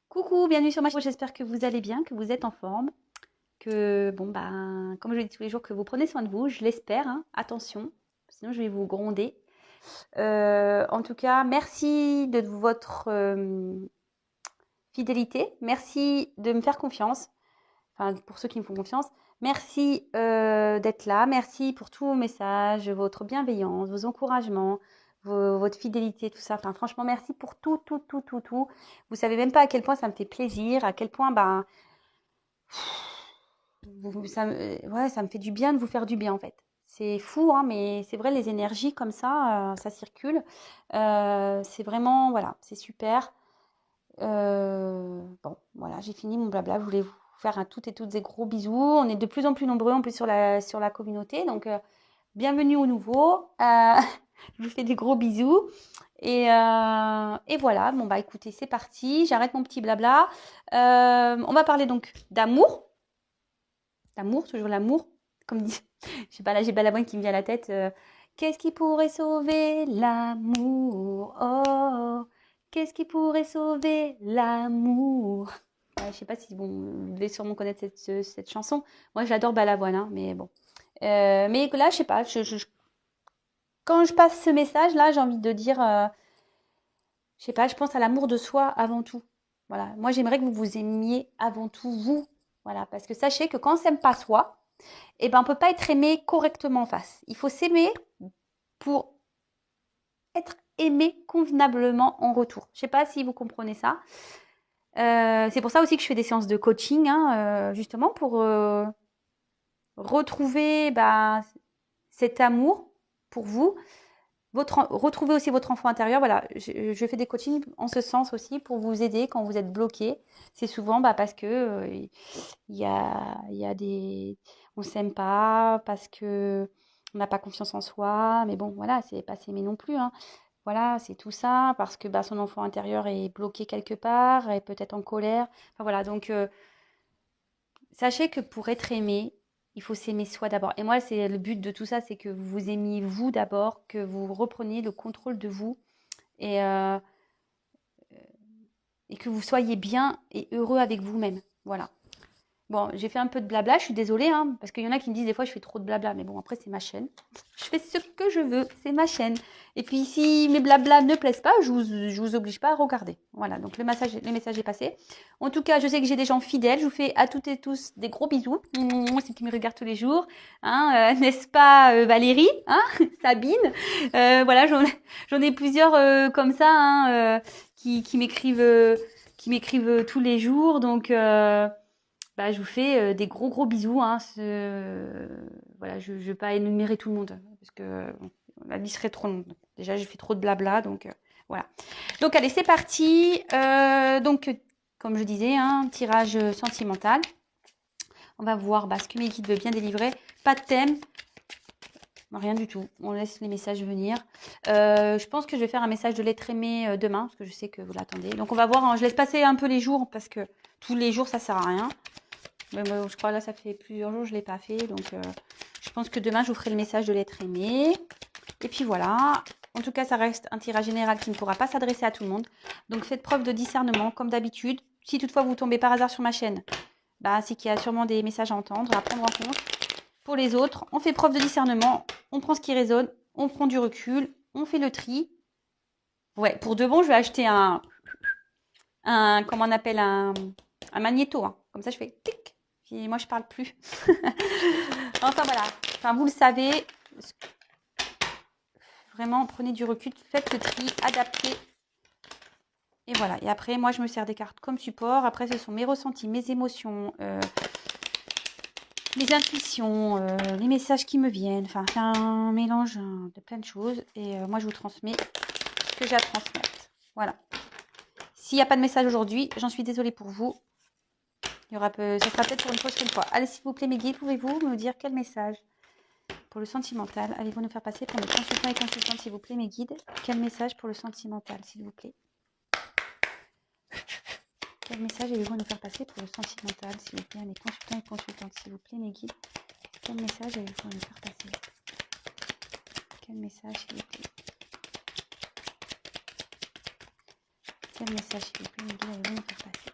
Coucou, bienvenue sur ma chaîne. J'espère que vous allez bien, que vous êtes en forme, que, comme je le dis tous les jours, que vous prenez soin de vous. Je l'espère, hein. Attention, sinon je vais vous gronder. En tout cas, merci de votre fidélité. Merci de me faire confiance. Enfin, pour ceux qui me font confiance. Merci d'être là. Merci pour tous vos messages, votre bienveillance, vos encouragements, votre fidélité, tout ça. Enfin, franchement, merci pour tout, tout, tout, tout, tout. Vous savez même pas à quel point ça me fait plaisir, à quel point, ouais, ça me fait du bien de vous faire du bien, en fait. C'est fou, hein, mais c'est vrai, les énergies comme ça circule. C'est vraiment, voilà, c'est super. Bon, voilà, j'ai fini mon blabla. Je voulais vous faire un toutes et toutes des gros bisous. On est de plus en plus nombreux en plus sur la communauté. Donc, bienvenue aux nouveaux. Je vous fais des gros bisous. Et voilà, bon bah écoutez, c'est parti. J'arrête mon petit blabla. On va parler donc d'amour. L'amour, toujours l'amour. Comme dit, je sais pas, là j'ai Balavoine qui me vient à la tête. Qu'est-ce qui pourrait sauver l'amour? Oh, qu'est-ce qui pourrait sauver l'amour? Je sais pas si vous devez sûrement connaître cette chanson. Moi j'adore Balavoine, hein, mais bon. Mais là, je sais pas, quand je passe ce message, là, j'ai envie de dire, je sais pas, je pense à l'amour de soi avant tout. Voilà, moi j'aimerais que vous vous aimiez avant tout vous. Voilà, parce que sachez que quand on s'aime pas soi, eh ben, on peut pas être aimé correctement en face. Il faut s'aimer pour être aimé convenablement en retour. Je sais pas si vous comprenez ça. C'est pour ça aussi que je fais des séances de coaching, hein, justement pour retrouver cet amour pour vous. Retrouver aussi votre enfant intérieur. Voilà, je fais des coachings en ce sens aussi pour vous aider quand vous êtes bloqué. C'est souvent parce que il y a des, on s'aime pas, parce que on n'a pas confiance en soi. Mais bon, voilà, c'est pas s'aimer non plus, hein. Voilà, c'est tout ça parce que son enfant intérieur est bloqué quelque part, est peut-être en colère. Enfin voilà, donc sachez que pour être aimé, il faut s'aimer soi d'abord. Et moi, c'est le but de tout ça, c'est que vous vous aimiez vous d'abord, que vous repreniez le contrôle de vous et, euh, et que vous soyez bien et heureux avec vous-même. Voilà. Bon, j'ai fait un peu de blabla, je suis désolée, hein, parce qu'il y en a qui me disent des fois je fais trop de blabla, mais bon, après c'est ma chaîne. Je fais ce que je veux, c'est ma chaîne. Et puis si mes blabla ne plaisent pas, je vous oblige pas à regarder. Voilà, donc le message est passé. En tout cas, je sais que j'ai des gens fidèles, je vous fais à toutes et tous des gros bisous. C'est qui me regardent tous les jours, hein, n'est-ce pas Valérie, hein, Sabine, voilà, j'en ai plusieurs comme ça, hein, qui m'écrivent tous les jours, donc je vous fais des gros gros bisous, hein. Voilà, je ne vais pas énumérer tout le monde parce que la liste serait trop longue. Déjà, j'ai fait trop de blabla, donc voilà. Donc allez, c'est parti. Comme je disais, hein, tirage sentimental. On va voir ce que mes guides veulent bien délivrer. Pas de thème, rien du tout. On laisse les messages venir. Je pense que je vais faire un message de l'être aimé demain parce que je sais que vous l'attendez. Donc on va voir, hein. Je laisse passer un peu les jours parce que tous les jours ça sert à rien. Mais moi, je crois là, ça fait plusieurs jours que je ne l'ai pas fait. Donc, je pense que demain, je vous ferai le message de l'être aimé. Et puis voilà. En tout cas, ça reste un tirage général qui ne pourra pas s'adresser à tout le monde. Donc, faites preuve de discernement, comme d'habitude. Si toutefois vous tombez par hasard sur ma chaîne, c'est qu'il y a sûrement des messages à entendre, à prendre en compte. Pour les autres, on fait preuve de discernement. On prend ce qui résonne. On prend du recul. On fait le tri. Ouais, pour de bon, je vais acheter comment on appelle, un magnéto, hein. Comme ça, je fais tic. Puis moi, je parle plus. Enfin, voilà. Enfin, vous le savez. Vraiment, prenez du recul, faites le tri, adaptez. Et voilà. Et après, moi, je me sers des cartes comme support. Après, ce sont mes ressentis, mes émotions, mes intuitions, les messages qui me viennent. Enfin, c'est un mélange de plein de choses. Et moi, je vous transmets ce que j'ai à transmettre. Voilà. S'il n'y a pas de message aujourd'hui, j'en suis désolée pour vous. Ça sera peut-être pour une prochaine fois. Allez, s'il vous plaît, mes guides, pouvez-vous me dire quel message pour le sentimental allez-vous nous faire passer pour nos consultants et consultantes, s'il vous plaît, mes guides? Quel message pour le sentimental, s'il vous plaît? Quel message allez-vous nous faire passer pour le sentimental, s'il vous plaît, mes consultants et consultantes, s'il vous plaît, mes guides? Quel message allez-vous nous faire passer? Quel message, s'il vous plaît? Quel message s'il vous plaît, me guide avec vous, me faire passer.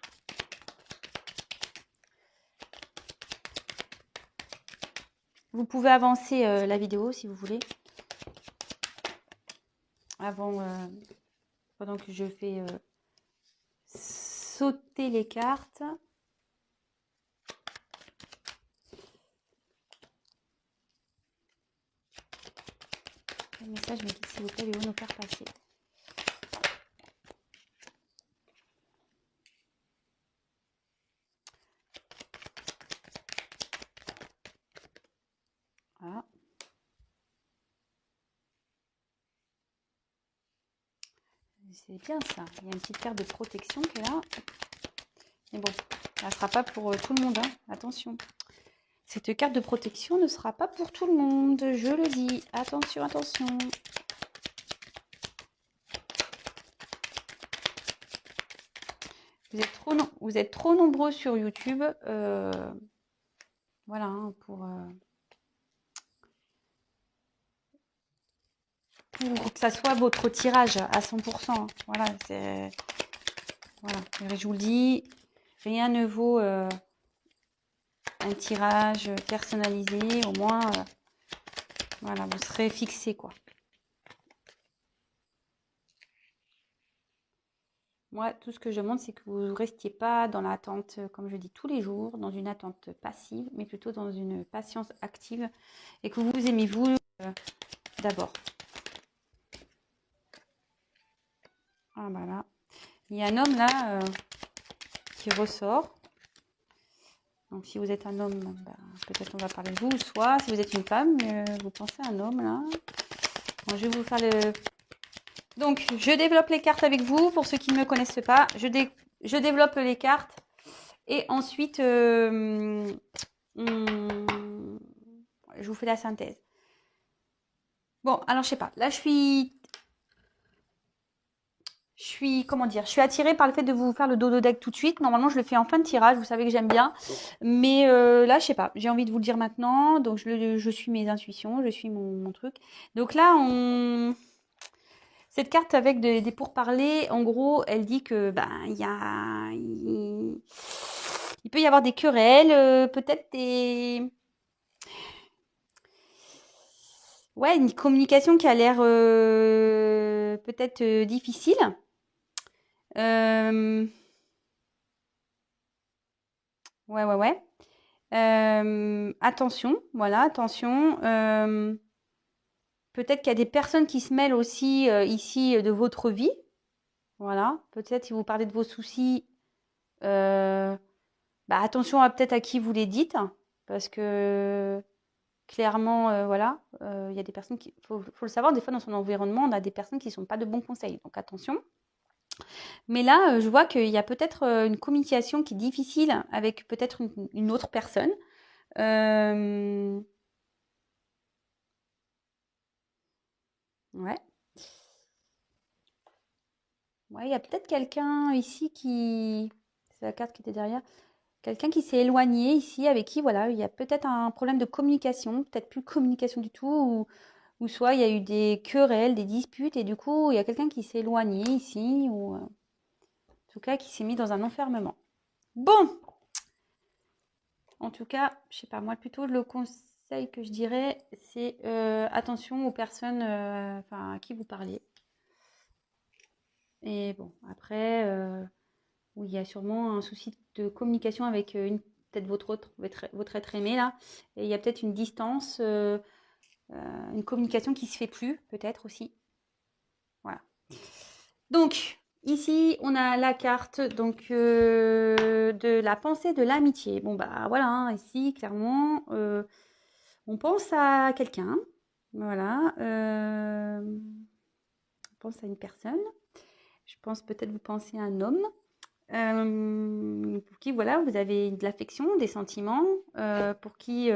Vous pouvez avancer la vidéo si vous voulez. Avant, pendant que je fais sauter les cartes. Quel message me guide s'il vous plaît, allez-vous nous faire passer. Voilà. C'est bien ça. Il y a une petite carte de protection qui est là. Mais bon, ça ne sera pas pour tout le monde. Hein. Attention. Cette carte de protection ne sera pas pour tout le monde. Je le dis. Attention, attention. Vous êtes trop nombreux sur YouTube. Voilà, hein, pour que ça soit votre tirage à 100%. Voilà, c'est... Voilà, je vous le dis, rien ne vaut un tirage personnalisé. Au moins, voilà, vous serez fixé, quoi. Moi, tout ce que je demande, c'est que vous ne restiez pas dans l'attente, comme je dis tous les jours, dans une attente passive, mais plutôt dans une patience active et que vous aimez vous d'abord. Ah, voilà. Il y a un homme là qui ressort. Donc, si vous êtes un homme, bah, peut-être on va parler de vous, soit si vous êtes une femme, vous pensez à un homme là. Bon, je vais vous faire le... Donc, je développe les cartes avec vous. Pour ceux qui ne me connaissent pas, je développe les cartes. Et ensuite, je vous fais la synthèse. Bon, alors, je sais pas. Là, je suis, comment dire, je suis attirée par le fait de vous faire le dodo deck tout de suite. Normalement, je le fais en fin de tirage. Vous savez que j'aime bien. Mais là, je sais pas. J'ai envie de vous le dire maintenant. Donc, je suis mes intuitions. Je suis mon truc. Donc là, cette carte avec des pourparlers, en gros, elle dit que il peut y avoir des querelles, peut-être une communication qui a l'air peut-être difficile. Ouais. Attention, voilà, attention. Peut-être qu'il y a des personnes qui se mêlent aussi ici de votre vie. Voilà, peut-être si vous parlez de vos soucis, attention peut-être à qui vous les dites, parce que clairement, voilà, il y a des personnes qui, faut le savoir, des fois dans son environnement, on a des personnes qui ne sont pas de bons conseils, donc attention. Mais là, je vois qu'il y a peut-être une communication qui est difficile avec peut-être une autre personne. Ouais. Ouais, il y a peut-être quelqu'un ici qui... C'est la carte qui était derrière. Quelqu'un qui s'est éloigné ici, avec qui, voilà, il y a peut-être un problème de communication, peut-être plus de communication du tout, ou soit il y a eu des querelles, des disputes, et du coup, il y a quelqu'un qui s'est éloigné ici, ou en tout cas, qui s'est mis dans un enfermement. Bon! En tout cas, je sais pas, moi, plutôt le conseil que je dirais, c'est attention aux personnes à qui vous parlez. Et bon, après... où il y a sûrement un souci de communication avec peut-être votre être aimé là. Et il y a peut-être une distance, une communication qui se fait plus, peut-être aussi. Voilà. Donc, ici, on a la carte donc, de la pensée de l'amitié. Bon, bah voilà, hein, ici, clairement, on pense à quelqu'un. Voilà. On pense à une personne. Je pense peut-être vous pensez à un homme. Pour qui voilà, vous avez de l'affection, des sentiments, pour qui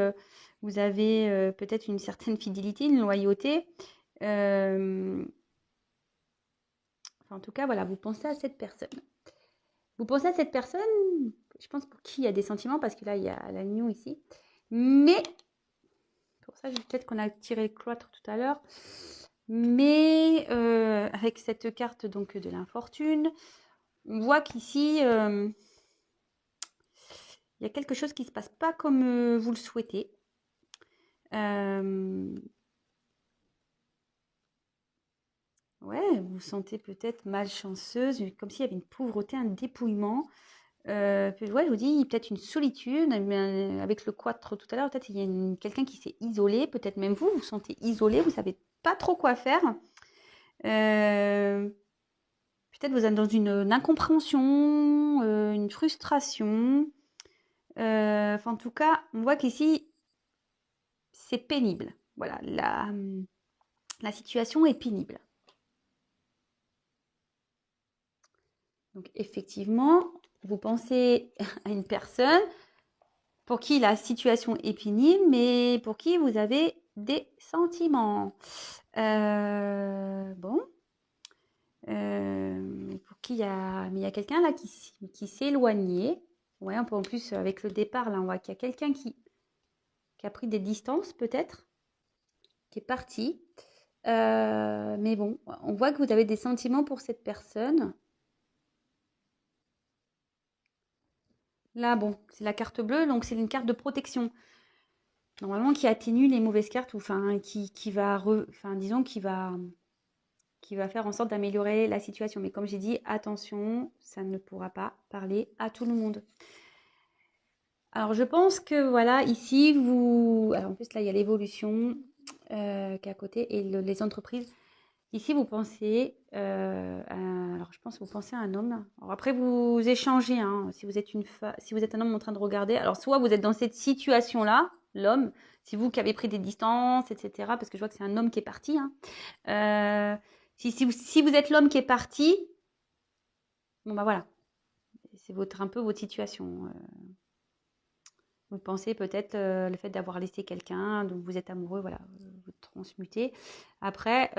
vous avez peut-être une certaine fidélité, une loyauté. En tout cas, voilà, vous pensez à cette personne. Vous pensez à cette personne, je pense pour qui il y a des sentiments, parce que là, il y a la New ici. Mais, pour ça, peut-être qu'on a tiré le cloître tout à l'heure. Mais avec cette carte donc de l'infortune, on voit qu'ici, il y a quelque chose qui ne se passe pas comme vous le souhaitez. Ouais, vous vous sentez peut-être malchanceuse, comme s'il y avait une pauvreté, un dépouillement. Puis ouais, je vous dis, peut-être une solitude, mais avec le quattro tout à l'heure, peut-être il y a quelqu'un qui s'est isolé, peut-être même vous vous sentez isolé, vous savez pas trop quoi faire. Peut-être vous êtes dans une incompréhension, une frustration. Enfin, en tout cas, on voit qu'ici, c'est pénible. Voilà, la situation est pénible. Donc, effectivement, vous pensez à une personne pour qui la situation est pénible, mais pour qui vous avez des sentiments. Bon. Pour qui il y a quelqu'un là qui s'est éloigné. Ouais, en plus, avec le départ, là, on voit qu'il y a quelqu'un qui a pris des distances, peut-être, qui est parti. Mais bon, on voit que vous avez des sentiments pour cette personne. Là, bon, c'est la carte bleue, donc c'est une carte de protection. Normalement, qui atténue les mauvaises cartes, ou enfin, qui va, disons, qui va faire en sorte d'améliorer la situation. Mais comme j'ai dit, attention, ça ne pourra pas parler à tout le monde. Alors, je pense que voilà, ici, alors en plus, là, il y a l'évolution qui est à côté et les entreprises. Ici, vous pensez, alors je pense que vous pensez à un homme. Alors après, vous échangez, hein, si vous êtes si vous êtes un homme en train de regarder. Alors, soit vous êtes dans cette situation-là, l'homme, c'est vous qui avez pris des distances, etc. Parce que je vois que c'est un homme qui est parti. Hein. Si vous êtes l'homme qui est parti, bon bah voilà, c'est un peu votre situation. Vous pensez peut-être le fait d'avoir laissé quelqu'un, donc vous êtes amoureux, voilà, vous transmutez. Après,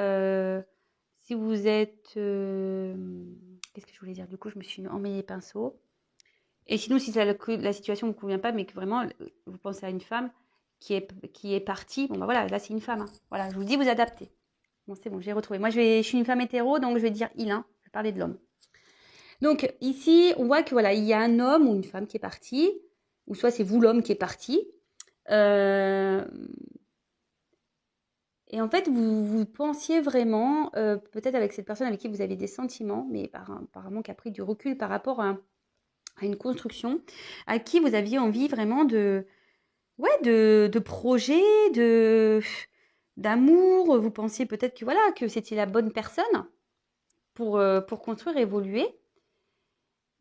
si vous êtes... qu'est-ce que je voulais dire? Du coup, je me suis emmêlé les pinceaux. Et sinon, si la situation ne vous convient pas, mais que vraiment, vous pensez à une femme qui est partie, bon bah voilà, là c'est une femme. Hein. Voilà, je vous dis, vous adaptez. Bon, c'est bon, j'ai retrouvé. Moi, je suis une femme hétéro, donc je vais dire il, hein. Je vais parler de l'homme. Donc ici, on voit que voilà, il y a un homme ou une femme qui est parti, ou soit c'est vous l'homme qui est parti. Et en fait, vous pensiez vraiment, peut-être avec cette personne avec qui vous avez des sentiments, mais apparemment qui a pris du recul par rapport à une construction, à qui vous aviez envie vraiment de projets, d'amour. Vous pensiez peut-être que voilà, que c'était la bonne personne pour construire, évoluer.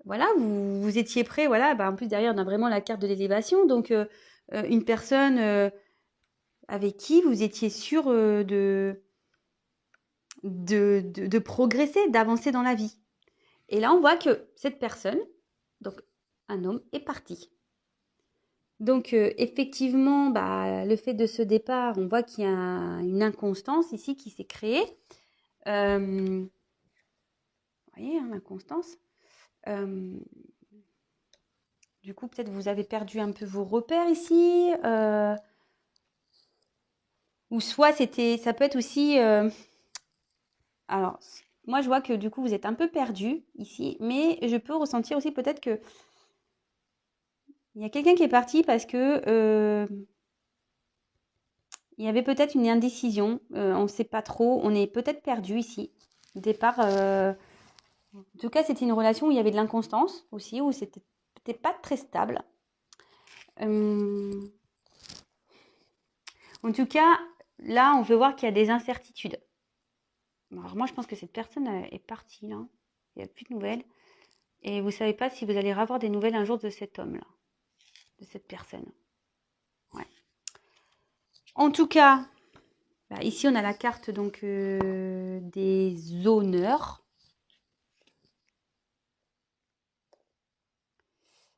Voilà, vous étiez prêt, voilà. Bah, en plus, derrière, on a vraiment la carte de l'élévation. Donc, une personne avec qui vous étiez sûr de progresser, d'avancer dans la vie. Et là, on voit que cette personne, donc un homme, est parti. Donc, effectivement, bah, le fait de ce départ, on voit qu'il y a une inconstance ici qui s'est créée. Vous voyez, hein, l'inconstance. Du coup, peut-être vous avez perdu un peu vos repères ici. Ou soit ça peut être aussi... alors, moi, je vois que du coup, vous êtes un peu perdu ici, mais je peux ressentir aussi peut-être que il y a quelqu'un qui est parti parce que il y avait peut-être une indécision. On ne sait pas trop. On est peut-être perdu ici. Au départ, en tout cas, c'était une relation où il y avait de l'inconstance aussi, où c'était peut-être pas très stable. En tout cas, là, on peut voir qu'il y a des incertitudes. Alors moi, je pense que cette personne est partie là. Il n'y a plus de nouvelles. Et vous ne savez pas si vous allez avoir des nouvelles un jour de cet homme-là, de cette personne. Ouais. En tout cas, bah, ici, on a la carte donc des honneurs.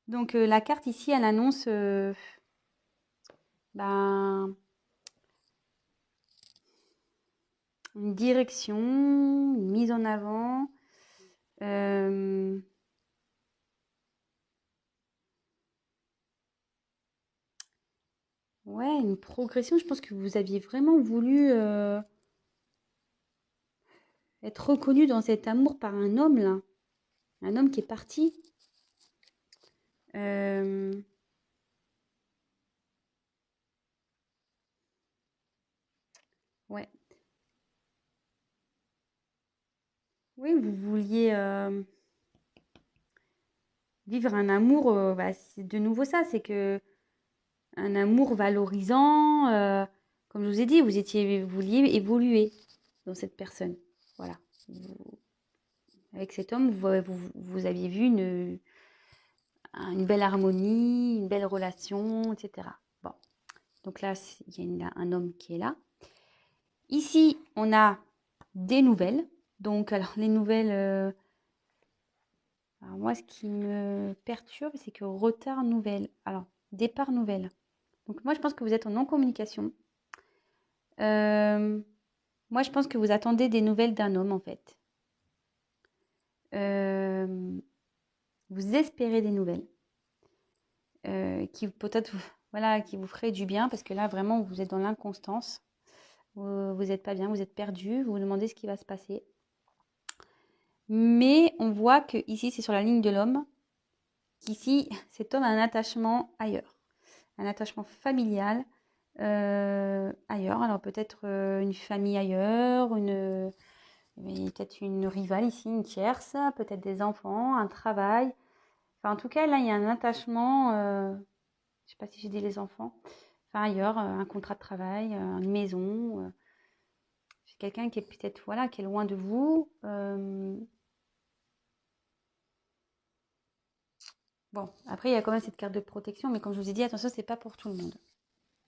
Donc, la carte ici, elle annonce ben, une direction, une mise en avant. Ouais, une progression. Je pense que vous aviez vraiment voulu être reconnu dans cet amour par un homme là. Un homme qui est parti. Ouais. Oui, vous vouliez vivre un amour, bah, c'est de nouveau ça, c'est que un amour valorisant, comme je vous ai dit, vous vouliez évoluer dans cette personne. Voilà. Avec cet homme, vous aviez vu une belle harmonie, une belle relation, etc. Bon, donc là, il y a un homme qui est là. Ici, on a des nouvelles. Donc, alors, les nouvelles... alors moi, ce qui me perturbe, c'est que retard nouvelle. Alors, départ nouvelle. Donc, moi, je pense que vous êtes en non-communication. Moi, je pense que vous attendez des nouvelles d'un homme, en fait. Vous espérez des nouvelles qui peut-être voilà, qui vous feraient du bien parce que là, vraiment, vous êtes dans l'inconstance. Vous n'êtes pas bien, vous êtes perdu, vous vous demandez ce qui va se passer. Mais on voit que ici, c'est sur la ligne de l'homme, qu'ici, cet homme a un attachement ailleurs, un attachement familial ailleurs. Alors peut-être une famille ailleurs, peut-être une rivale ici, une tierce, peut-être des enfants, un travail. Enfin, en tout cas, là, il y a un attachement, je ne sais pas si j'ai dit les enfants, enfin ailleurs, un contrat de travail, une maison. C'est quelqu'un qui est peut-être, voilà, qui est loin de vous. Bon, après, il y a quand même cette carte de protection, mais comme je vous ai dit, attention, c'est pas pour tout le monde.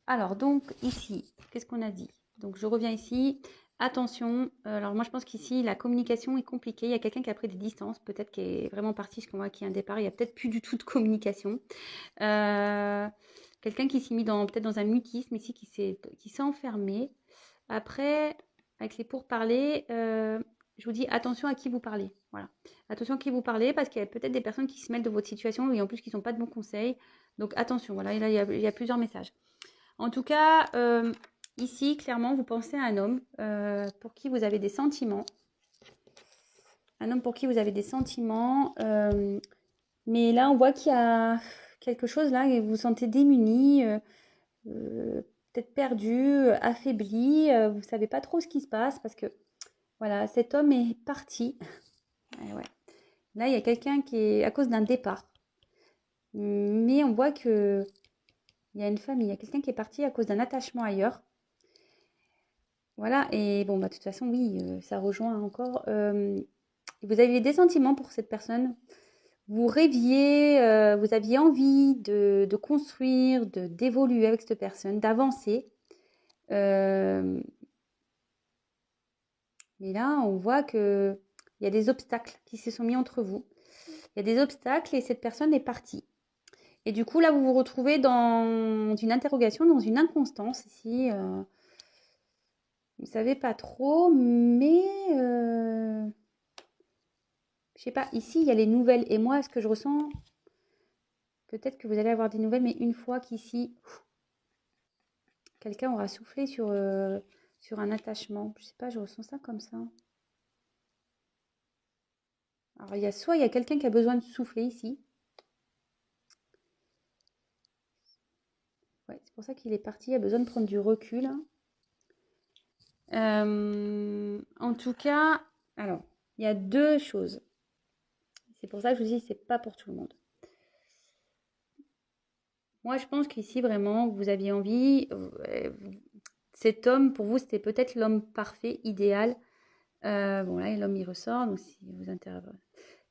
Alors, donc, ici, qu'est-ce qu'on a dit? Donc, je reviens ici. Attention, alors moi, je pense qu'ici, la communication est compliquée. Il y a quelqu'un qui a pris des distances, peut-être qui est vraiment parti, parce qu'on voit qu'il y a un départ. Il n'y a peut-être plus du tout de communication. Quelqu'un qui s'est mis peut-être dans un mutisme ici, qui s'est enfermé. Après, avec les pourparlers, je vous dis attention à qui vous parlez. Voilà. Attention à qui vous parlez parce qu'il y a peut-être des personnes qui se mêlent de votre situation et en plus qui ne sont pas de bons conseils. Donc attention, voilà, et là il y a plusieurs messages. En tout cas, ici, clairement, vous pensez à un homme pour qui vous avez des sentiments. Un homme pour qui vous avez des sentiments. Mais là, on voit qu'il y a quelque chose là et vous vous sentez démuni. Peut-être perdu, affaibli, vous ne savez pas trop ce qui se passe parce que voilà, cet homme est parti. Et ouais. Là, il y a quelqu'un qui est à cause d'un départ. Mais on voit que il y a une famille, il y a quelqu'un qui est parti à cause d'un attachement ailleurs. Voilà, et bon, bah, de toute façon, oui, ça rejoint encore. Vous aviez des sentiments pour cette personne. Vous rêviez, vous aviez envie de construire, d'évoluer avec cette personne, d'avancer. Mais là, on voit qu'il y a des obstacles qui se sont mis entre vous. Il y a des obstacles et cette personne est partie. Et du coup, là, vous vous retrouvez dans une interrogation, dans une inconstance ici. Vous ne savez pas trop, mais je sais pas. Ici, il y a les nouvelles. Et moi, ce que je ressens, peut-être que vous allez avoir des nouvelles, mais une fois qu'ici, quelqu'un aura soufflé sur un attachement. Je sais pas, je ressens ça comme ça. Alors, il y a quelqu'un qui a besoin de souffler ici. Ouais, c'est pour ça qu'il est parti. Il a besoin de prendre du recul. En tout cas, alors, il y a deux choses. C'est pour ça que je vous dis, c'est pas pour tout le monde. Moi, je pense qu'ici, vraiment, vous aviez envie. Cet homme, pour vous, c'était peut-être l'homme parfait, idéal. Bon, là, l'homme, il ressort, donc si vous intéressez.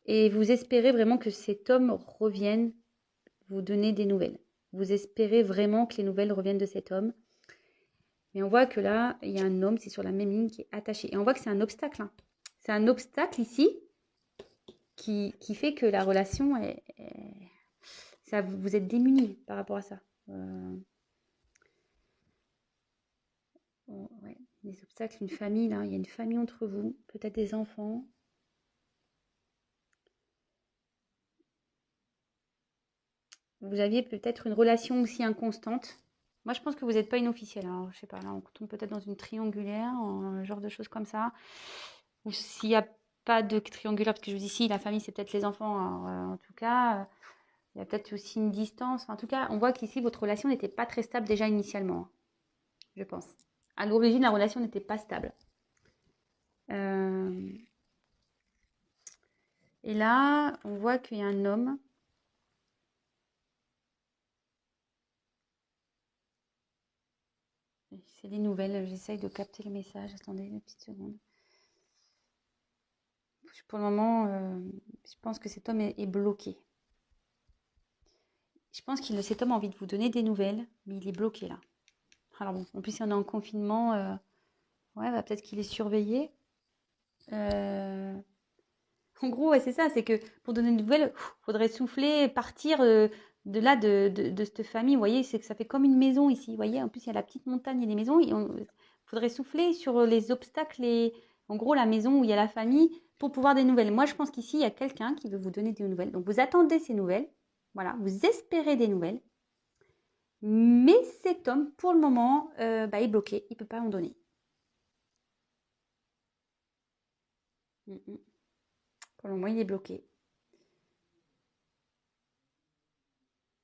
Et vous espérez vraiment que cet homme revienne vous donner des nouvelles. Vous espérez vraiment que les nouvelles reviennent de cet homme. Mais on voit que là, il y a un homme, c'est sur la même ligne, qui est attaché. Et on voit que c'est un obstacle. Hein. C'est un obstacle ici qui fait que la relation ça, vous êtes démunis par rapport à ça. Ouais, des obstacles, une famille, là, il y a une famille entre vous, peut-être des enfants. Vous aviez peut-être une relation aussi inconstante. Moi, je pense que vous n'êtes pas une officielle. Alors, je sais pas, là, on tombe peut-être dans une triangulaire, un genre de choses comme ça. Ou s'il y a pas de triangulaire, parce que je vous dis ici, la famille, c'est peut-être les enfants. Alors, en tout cas, il y a peut-être aussi une distance. Enfin, en tout cas, on voit qu'ici, votre relation n'était pas très stable déjà initialement, hein, je pense. À l'origine, la relation n'était pas stable. Et là, on voit qu'il y a un homme. C'est des nouvelles. J'essaye de capter le message. Attendez une petite seconde. Pour le moment, je pense que cet homme est bloqué. Je pense que cet homme a envie de vous donner des nouvelles, mais il est bloqué là. Alors bon, en plus, si on est en confinement, ouais, bah, peut-être qu'il est surveillé. En gros, ouais, c'est ça, c'est que pour donner des nouvelles, il faudrait souffler, partir de là, de cette famille. Vous voyez, c'est que ça fait comme une maison ici. Vous voyez, en plus, il y a la petite montagne et les maisons. Il faudrait souffler sur les obstacles et en gros, la maison où il y a la famille pour pouvoir des nouvelles. Moi, je pense qu'ici, il y a quelqu'un qui veut vous donner des nouvelles. Donc, vous attendez ces nouvelles. Voilà, vous espérez des nouvelles. Mais cet homme, pour le moment, est bloqué. Il ne peut pas en donner. Pour le moment, il est bloqué.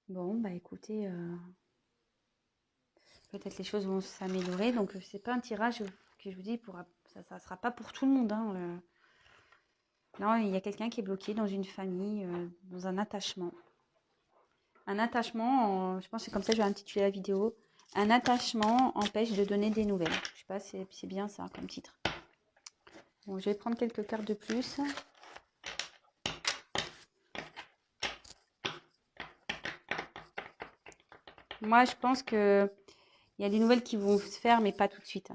Bon, bah écoutez, peut-être les choses vont s'améliorer. Donc, c'est pas un tirage que je vous dis, ça ne sera pas pour tout le monde. Hein, Non, il y a quelqu'un qui est bloqué dans une famille, dans un attachement. Un attachement, je pense que c'est comme ça que je vais intituler la vidéo. Un attachement empêche de donner des nouvelles. Je sais pas, c'est bien ça comme titre. Bon, je vais prendre quelques cartes de plus. Moi, je pense que il y a des nouvelles qui vont se faire, mais pas tout de suite.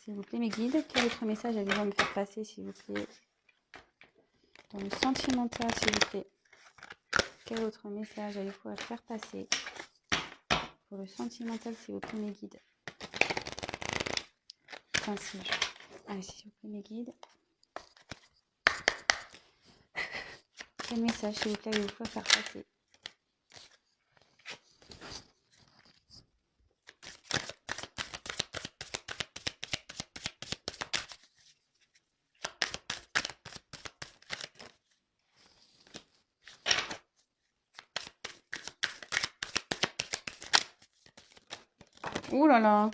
S'il vous plaît, mes guides, quel autre message allez-vous me faire passer, s'il vous plaît? Dans le sentimental, s'il vous plaît. Quel autre message allez-vous faire passer? Pour le sentimental, s'il vous plaît, mes guides. Ainsi. Allez, s'il vous plaît, mes guides. Quel message, s'il vous plaît, allez-vous faire passer? Ouh là là.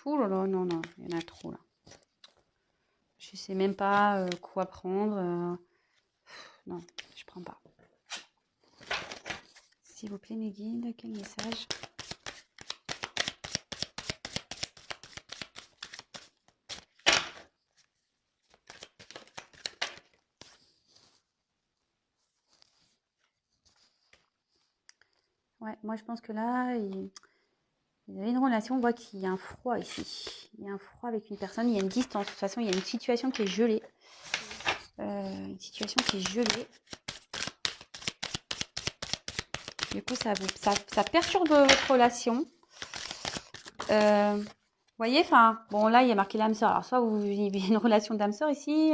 Ouh là là, non, non, il y en a trop là. Je sais même pas quoi prendre. Non, je prends pas. S'il vous plaît, mes guides, quel message? Ouais, moi je pense que là, il y avait une relation, on voit qu'il y a un froid ici. Il y a un froid avec une personne, il y a une distance. De toute façon, il y a une situation qui est gelée. Une situation qui est gelée. Du coup, ça perturbe votre relation. Vous voyez, enfin, bon, là, il y a marqué l'âme sœur. Alors, soit vous vivez une relation d'âme sœur ici,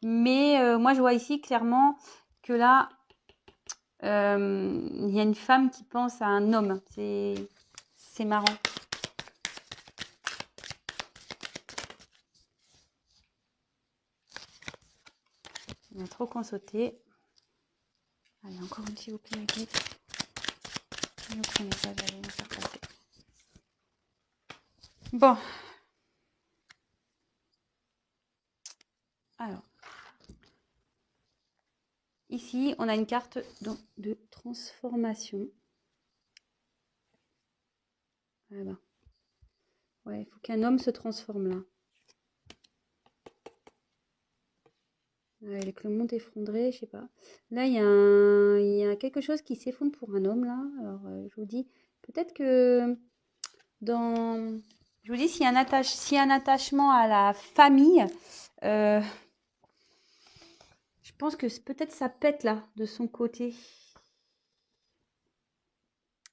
mais moi, je vois ici clairement que là, il y a une femme qui pense à un homme. C'est marrant. Il y a trop qu'on sauter. Allez, encore une, s'il vous plaît, mes guides. Un autre message, allez, nous faire passer. Bon. Alors. Ici, on a une carte de transformation. Ah ben. Ouais, il faut qu'un homme se transforme là. Avec le monde effondré, je sais pas. Là, il y a quelque chose qui s'effondre pour un homme là. Alors, je vous dis, peut-être que dans... Je vous dis, s'il y a un attachement à la famille, je pense que peut-être ça pète là, de son côté.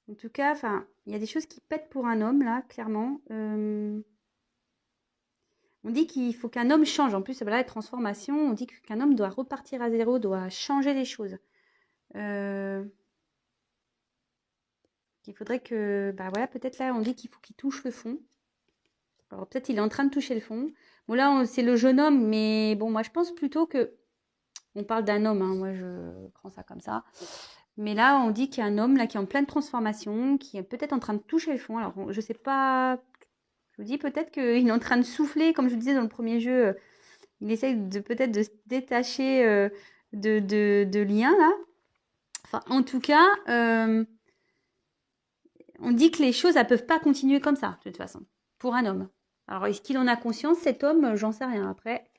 En tout cas, enfin, il y a des choses qui pètent pour un homme là, clairement. On dit qu'il faut qu'un homme change. En plus, voilà, la transformation, on dit qu'un homme doit repartir à zéro, doit changer les choses. Il faudrait que, bah voilà, peut-être là, on dit qu'il faut qu'il touche le fond. Alors peut-être il est en train de toucher le fond. Bon, là, c'est le jeune homme, mais bon, moi, je pense plutôt que... On parle d'un homme, hein, moi, je prends ça comme ça. Mais là, on dit qu'il y a un homme là qui est en pleine transformation, qui est peut-être en train de toucher le fond. Alors, je sais pas... Je vous dis peut-être qu'il est en train de souffler, comme je vous disais dans le premier jeu. Il essaye peut-être de se détacher de liens, là. Enfin, en tout cas, on dit que les choses, elles peuvent pas continuer comme ça, de toute façon, pour un homme. Alors, est-ce qu'il en a conscience, cet homme? J'en sais rien. Après,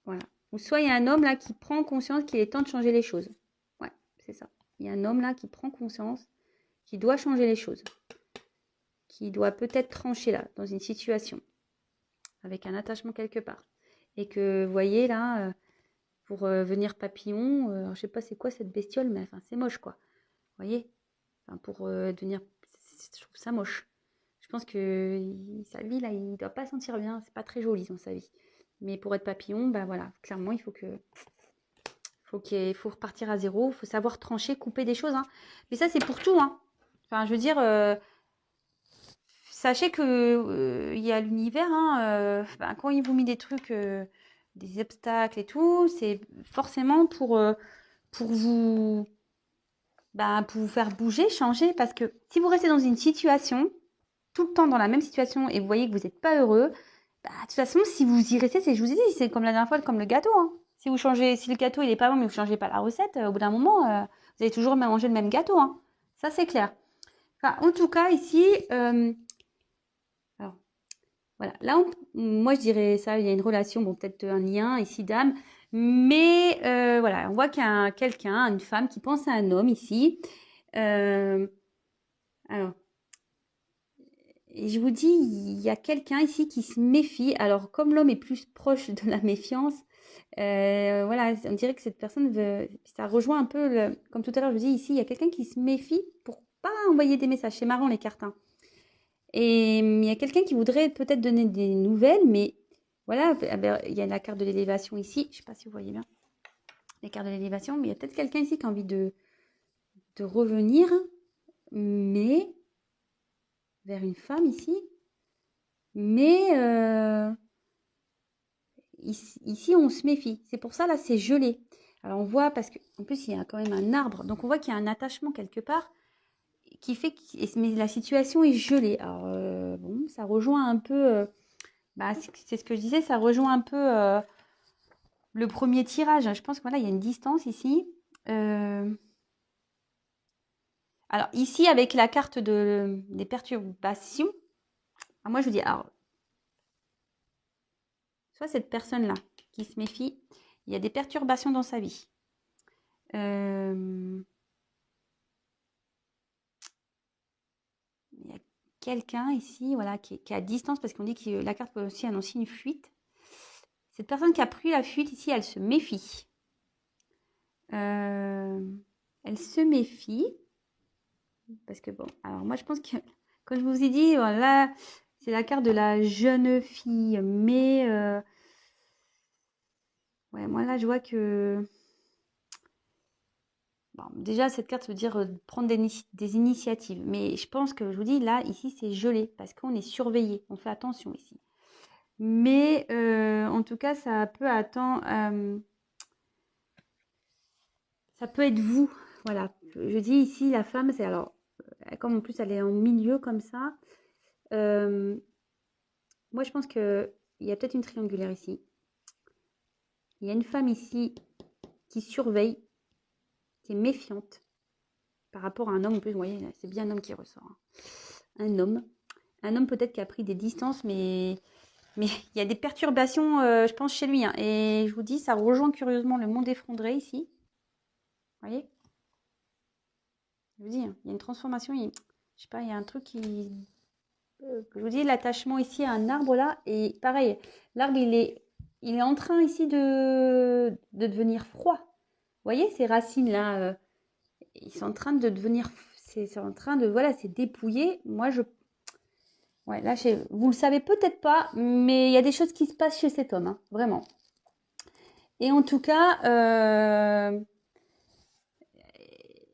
voilà. Ou soit il y a un homme là qui prend conscience qu'il est temps de changer les choses. Ouais, c'est ça. Il y a un homme là qui prend conscience qu'il doit changer les choses. Qui doit peut-être trancher là, dans une situation. Avec un attachement quelque part. Et que, vous voyez là, pour venir papillon, alors, je sais pas c'est quoi cette bestiole, mais enfin, c'est moche quoi. Vous voyez, enfin, pour devenir... Je trouve ça moche. Je pense que sa vie, là, il doit pas sentir bien. C'est pas très joli dans sa vie. Mais pour être papillon, ben voilà, clairement, il faut faut repartir à zéro. Il faut savoir trancher, couper des choses. Hein. Mais ça, c'est pour tout. Hein. Enfin, je veux dire, sachez que il y a l'univers. Hein, ben, quand il vous met des trucs, des obstacles et tout, c'est forcément pour vous... Ben, pour vous faire bouger, changer. Parce que si vous restez dans une situation, tout le temps dans la même situation et vous voyez que vous n'êtes pas heureux, bah, de toute façon, si vous y restez, je vous ai dit, c'est comme la dernière fois, comme le gâteau. Hein. Si le gâteau il est pas bon, mais vous changez pas la recette, au bout d'un moment, vous allez toujours manger le même gâteau. Hein. Ça, c'est clair. Enfin, en tout cas, ici, alors, voilà. Là, moi, je dirais ça, il y a une relation, bon, peut-être un lien ici d'âme, mais voilà, on voit qu'il y a quelqu'un, une femme qui pense à un homme ici. Alors, et je vous dis, il y a quelqu'un ici qui se méfie. Alors, comme l'homme est plus proche de la méfiance, voilà, on dirait que cette personne veut... Ça rejoint un peu, comme tout à l'heure, je vous dis, ici, il y a quelqu'un qui se méfie pour pas envoyer des messages. C'est marrant, les cartes. Hein. Et il y a quelqu'un qui voudrait peut-être donner des nouvelles, mais voilà, il y a la carte de l'élévation ici. Je ne sais pas si vous voyez bien les cartes de l'élévation, mais il y a peut-être quelqu'un ici qui a envie de revenir, mais vers une femme ici. Mais ici, on se méfie. C'est pour ça, là, c'est gelé. Alors, on voit, parce qu'en plus, il y a quand même un arbre. Donc, on voit qu'il y a un attachement quelque part qui fait que mais la situation est gelée. Alors, bon, ça rejoint un peu... bah, c'est ce que je disais, ça rejoint un peu le premier tirage. Je pense que voilà, il y a une distance ici. Alors, ici, avec la carte des perturbations, moi, je vous dis, alors, soit cette personne-là qui se méfie, il y a des perturbations dans sa vie. Il y a quelqu'un ici, voilà, qui est à distance, parce qu'on dit que la carte peut aussi annoncer une fuite. Cette personne qui a pris la fuite ici, elle se méfie. Elle se méfie. Parce que bon, alors moi je pense que, comme je vous ai dit, voilà, c'est la carte de la jeune fille. Mais, ouais, moi là je vois que... Bon, déjà, cette carte veut dire prendre des initiatives. Mais je pense que, je vous dis, là, ici, c'est gelé. Parce qu'on est surveillé. On fait attention ici. Mais, en tout cas, ça peut attendre... ça peut être vous. Voilà. Je dis ici, la femme, c'est alors... Comme en plus, elle est en milieu comme ça. Moi, je pense qu'il y a peut-être une triangulaire ici. Il y a une femme ici qui surveille, qui est méfiante par rapport à un homme. En plus, vous voyez, c'est bien un homme qui ressort. Hein. Un homme peut-être qui a pris des distances, mais il y a des perturbations, je pense, chez lui. Hein. Et je vous dis, ça rejoint curieusement le monde effondré ici. Vous voyez? Je vous dis, hein, il y a une transformation. Je sais pas, il y a un truc qui... je vous dis, l'attachement ici à un arbre là. Et pareil, l'arbre, il est en train ici de devenir froid. Vous voyez, ces racines là, ils sont en train de devenir... C'est en train de... Voilà, c'est dépouillé. Moi, ouais, là, vous le savez peut-être pas, mais il y a des choses qui se passent chez cet homme, hein, vraiment. Et en tout cas,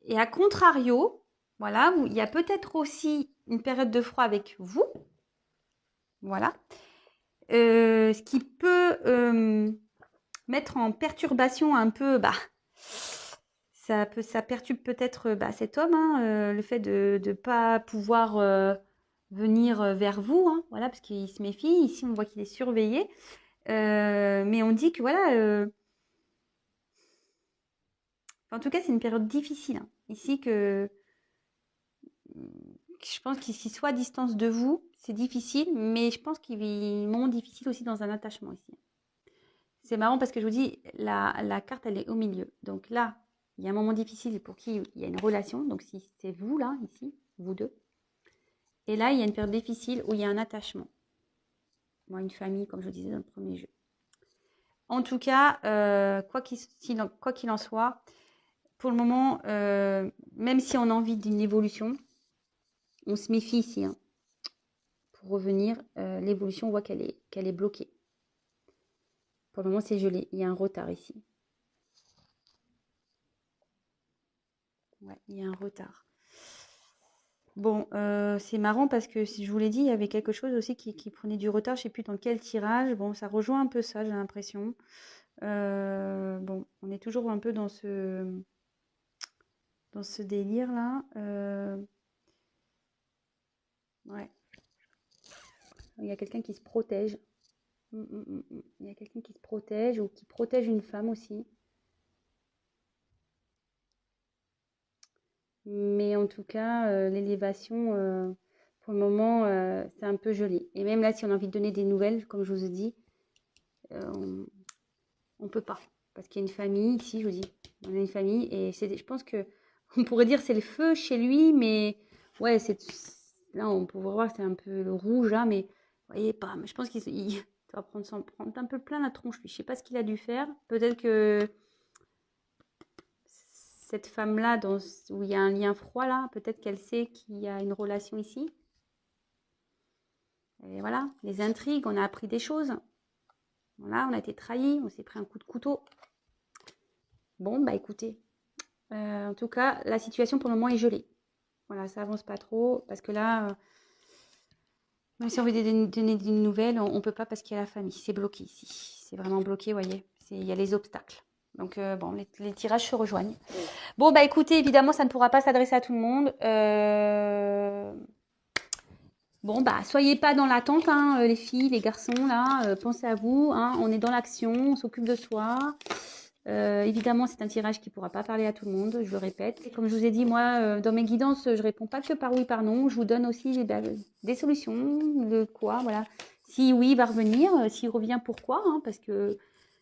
et à contrario, voilà, il y a peut-être aussi une période de froid avec vous. Voilà. Ce qui peut mettre en perturbation un peu, ça perturbe peut-être cet homme, hein, le fait de ne pas pouvoir venir vers vous, hein, voilà, parce qu'il se méfie. Ici, on voit qu'il est surveillé. Mais on dit que voilà, en tout cas, c'est une période difficile, hein. Ici, je pense qu'il soit à distance de vous, c'est difficile, mais je pense qu'il vit un moment difficile aussi dans un attachement ici. C'est marrant parce que je vous dis, la carte, elle est au milieu. Donc là, il y a un moment difficile pour qui il y a une relation. Donc si c'est vous, là, ici, vous deux. Et là, il y a une période difficile où il y a un attachement. Moi, une famille, comme je vous disais dans le premier jeu. En tout cas, quoi qu'il en soit, pour le moment, même si on a envie d'une évolution, on se méfie ici, hein. Pour revenir, l'évolution, on voit qu'elle est bloquée. Pour le moment, c'est gelé. Il y a un retard ici. Ouais, il y a un retard. Bon, c'est marrant parce que si je vous l'ai dit, il y avait quelque chose aussi qui prenait du retard. Je ne sais plus dans quel tirage. Bon, ça rejoint un peu ça, j'ai l'impression. Bon, on est toujours un peu dans ce délire-là. Ouais. Il y a quelqu'un qui se protège. Il y a quelqu'un qui se protège ou qui protège une femme aussi. Mais en tout cas, l'élévation, pour le moment, c'est un peu gelé. Et même là, si on a envie de donner des nouvelles, comme je vous ai dit, on ne peut pas. Parce qu'il y a une famille ici, je vous dis. On a une famille et je pense que on pourrait dire c'est le feu chez lui, mais ouais, là, on peut voir c'est un peu le rouge, là, mais vous voyez pas. Mais je pense qu'il va s'en prendre un peu plein la tronche, lui. Je sais pas ce qu'il a dû faire. Peut-être que cette femme-là, où il y a un lien froid là, peut-être qu'elle sait qu'il y a une relation ici. Et voilà, les intrigues, on a appris des choses. Voilà, on a été trahis, on s'est pris un coup de couteau. Bon, bah écoutez, en tout cas, la situation pour le moment est gelée. Voilà, ça avance pas trop, parce que là, même si on veut donner des nouvelles, on ne peut pas parce qu'il y a la famille. C'est bloqué ici. C'est vraiment bloqué, vous voyez. Il y a les obstacles. Donc, bon, les tirages se rejoignent. Bon, bah écoutez, évidemment, ça ne pourra pas s'adresser à tout le monde. Bon, bah, soyez pas dans l'attente, hein, les filles, les garçons, là. Pensez à vous, hein, on est dans l'action, on s'occupe de soi. Évidemment, c'est un tirage qui ne pourra pas parler à tout le monde, je le répète. Et comme je vous ai dit, moi, dans mes guidances, je ne réponds pas que par oui, par non. Je vous donne aussi des solutions, de quoi, voilà. Si oui, il va revenir. S'il revient, pourquoi, hein, parce que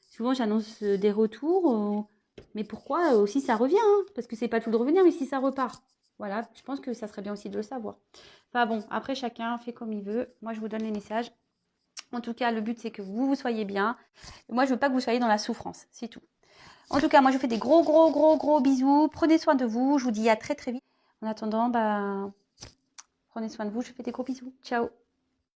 souvent, j'annonce des retours. Mais pourquoi aussi ça revient, hein, parce que c'est pas tout de revenir, mais si ça repart. Voilà, je pense que ça serait bien aussi de le savoir. Enfin bon, après, chacun fait comme il veut. Moi, je vous donne les messages. En tout cas, le but, c'est que vous soyez bien. Moi, je veux pas que vous soyez dans la souffrance, c'est tout. En tout cas, moi, je vous fais des gros bisous. Prenez soin de vous. Je vous dis à très vite. En attendant, prenez soin de vous. Je vous fais des gros bisous. Ciao.